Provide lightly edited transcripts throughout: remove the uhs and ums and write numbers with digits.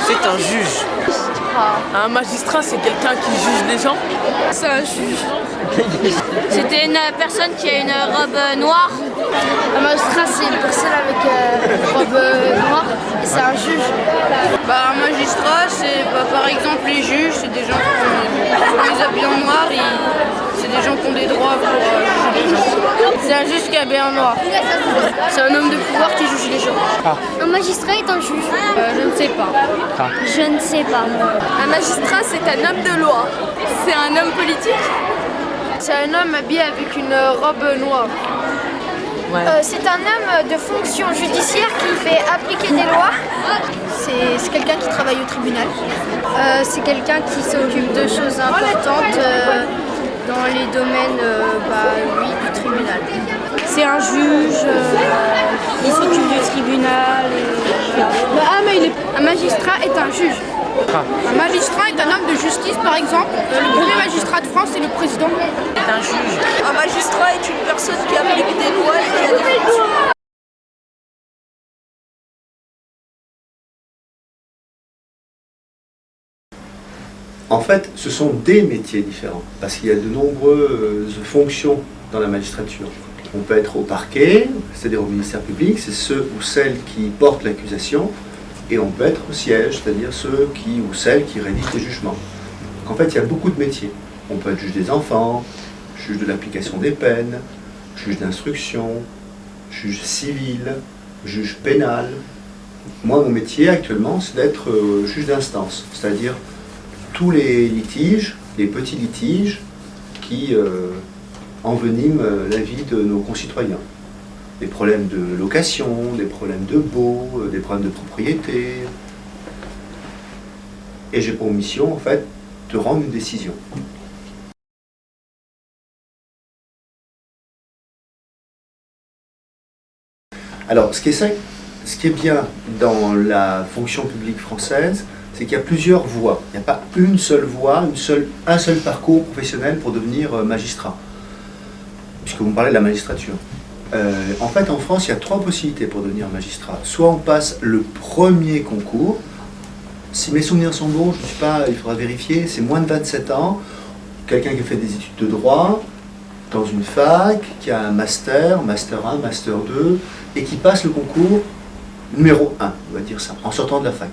C'est un juge. Un magistrat, c'est quelqu'un qui juge les gens. C'est un juge. C'était une personne qui a une robe noire. Un magistrat, c'est une personne avec une robe noire et c'est un juge. Un magistrat, c'est par exemple les juges, c'est des gens qui sont les habillés en noir, c'est des gens qui ont des droits pour juger les gens. C'est un juge qui est habillé en noir. C'est un homme de pouvoir qui juge les gens. Un magistrat est un juge. Je ne sais pas. Je ne sais pas. Un magistrat, c'est un homme de loi. C'est un homme politique. C'est un homme habillé avec une robe noire. C'est un homme de fonction judiciaire qui fait appliquer des lois. C'est quelqu'un qui travaille au tribunal. C'est quelqu'un qui s'occupe de choses importantes dans les domaines du tribunal. C'est un juge qui s'occupe du tribunal. Un magistrat est un juge. Un magistrat est un homme de justice, par exemple. Le premier magistrat de France, c'est le président. C'est un juge. Un magistrat est une personne qui applique des lois et qui a des fonctions. En fait, ce sont des métiers différents, parce qu'il y a de nombreuses fonctions dans la magistrature. On peut être au parquet, c'est-à-dire au ministère public, c'est ceux ou celles qui portent l'accusation, et on peut être au siège, c'est-à-dire ceux qui ou celles qui rédigent les jugements. Donc en fait, il y a beaucoup de métiers. On peut être juge des enfants, juge de l'application des peines, juge d'instruction, juge civil, juge pénal. Moi, mon métier actuellement, c'est d'être juge d'instance, c'est-à-dire tous les litiges, les petits litiges qui enveniment la vie de nos concitoyens. Des problèmes de location, des problèmes de baux, des problèmes de propriété. Et j'ai pour mission, en fait, de rendre une décision. Alors, ce qui est bien dans la fonction publique française, c'est qu'il y a plusieurs voies. Il n'y a pas une seule voie, un seul parcours professionnel pour devenir magistrat, puisque vous me parlez de la magistrature. En fait, en France, il y a 3 possibilités pour devenir magistrat. Soit on passe le premier concours. Si mes souvenirs sont bons, je ne sais pas, il faudra vérifier, c'est moins de 27 ans, quelqu'un qui a fait des études de droit, dans une fac, qui a un master 1, master 2, et qui passe le concours numéro 1, on va dire ça, en sortant de la fac.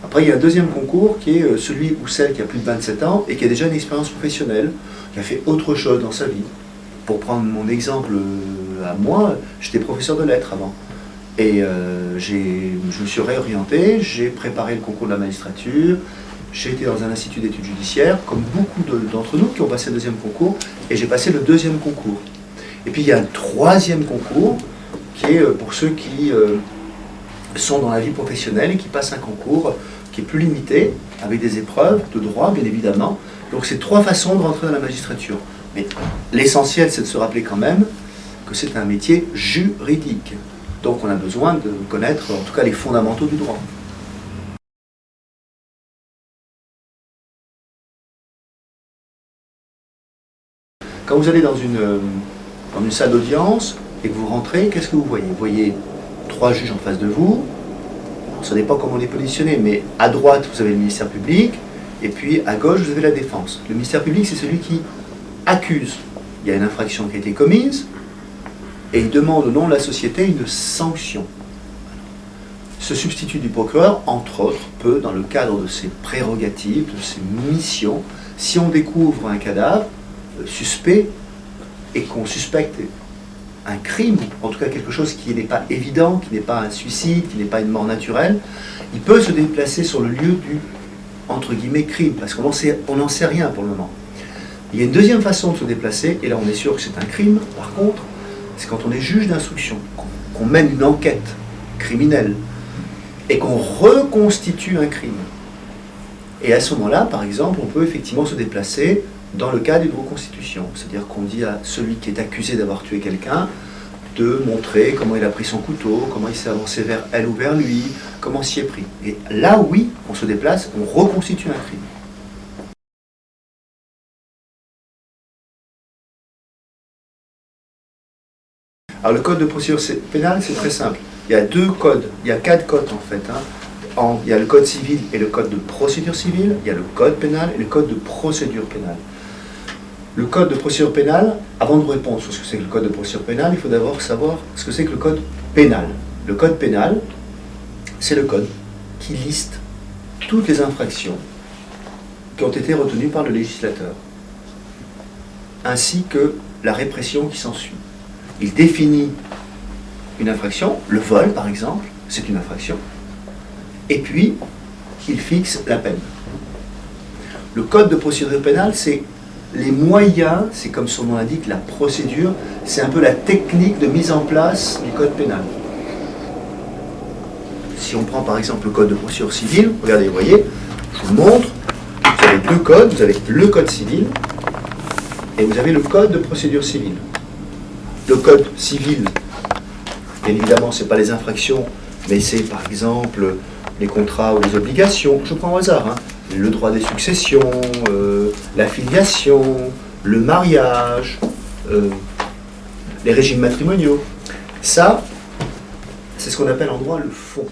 Après, il y a un deuxième concours qui est celui ou celle qui a plus de 27 ans et qui a déjà une expérience professionnelle, qui a fait autre chose dans sa vie. Pour prendre mon exemple à moi, j'étais professeur de lettres avant. Et je me suis réorienté, j'ai préparé le concours de la magistrature, j'ai été dans un institut d'études judiciaires, comme beaucoup d'entre nous qui ont passé le deuxième concours, et j'ai passé le deuxième concours. Et puis il y a un troisième concours, qui est pour ceux qui sont dans la vie professionnelle et qui passent un concours qui est plus limité, avec des épreuves de droit, bien évidemment. Donc c'est 3 façons de rentrer dans la magistrature. Mais l'essentiel, c'est de se rappeler quand même que c'est un métier juridique. Donc on a besoin de connaître, en tout cas, les fondamentaux du droit. Quand vous allez dans une salle d'audience et que vous rentrez, qu'est-ce que vous voyez? Vous voyez 3 juges en face de vous. Ça dépend comment on est positionné, mais à droite, vous avez le ministère public, et puis à gauche, vous avez la défense. Le ministère public, c'est celui qui accuse. Il y a une infraction qui a été commise, et il demande au nom de la société une sanction. Ce substitut du procureur, entre autres, peut, dans le cadre de ses prérogatives, de ses missions, si on découvre un cadavre suspect et qu'on suspecte un crime, en tout cas quelque chose qui n'est pas évident, qui n'est pas un suicide, qui n'est pas une mort naturelle, il peut se déplacer sur le lieu du, entre guillemets, crime, parce qu'on n'en sait rien pour le moment. Il y a une deuxième façon de se déplacer, et là on est sûr que c'est un crime, par contre, c'est quand on est juge d'instruction, qu'on mène une enquête criminelle, et qu'on reconstitue un crime. Et à ce moment-là, par exemple, on peut effectivement se déplacer dans le cadre d'une reconstitution. C'est-à-dire qu'on dit à celui qui est accusé d'avoir tué quelqu'un de montrer comment il a pris son couteau, comment il s'est avancé vers elle ou vers lui, comment s'y est pris. Et là, oui, on se déplace, on reconstitue un crime. Alors le code de procédure pénale, c'est très simple. Il y a 2 codes, il y a 4 codes en fait. il y a le code civil et le code de procédure civile, il y a le code pénal et le code de procédure pénale. Le code de procédure pénale, avant de répondre sur ce que c'est que le code de procédure pénale, il faut d'abord savoir ce que c'est que le code pénal. Le code pénal, c'est le code qui liste toutes les infractions qui ont été retenues par le législateur, ainsi que la répression qui s'ensuit. Il définit une infraction, le vol par exemple, c'est une infraction, et puis il fixe la peine. Le code de procédure pénale, c'est les moyens, c'est comme son nom l'indique, la procédure, c'est un peu la technique de mise en place du code pénal. Si on prend par exemple le code de procédure civile, regardez, vous voyez, je vous le montre, vous avez deux codes, vous avez le code civil et vous avez le code de procédure civile. Le code civil, bien évidemment, ce n'est pas les infractions, mais c'est par exemple les contrats ou les obligations, je prends au hasard, hein, le droit des successions, la filiation, le mariage, les régimes matrimoniaux. Ça, c'est ce qu'on appelle en droit le fond.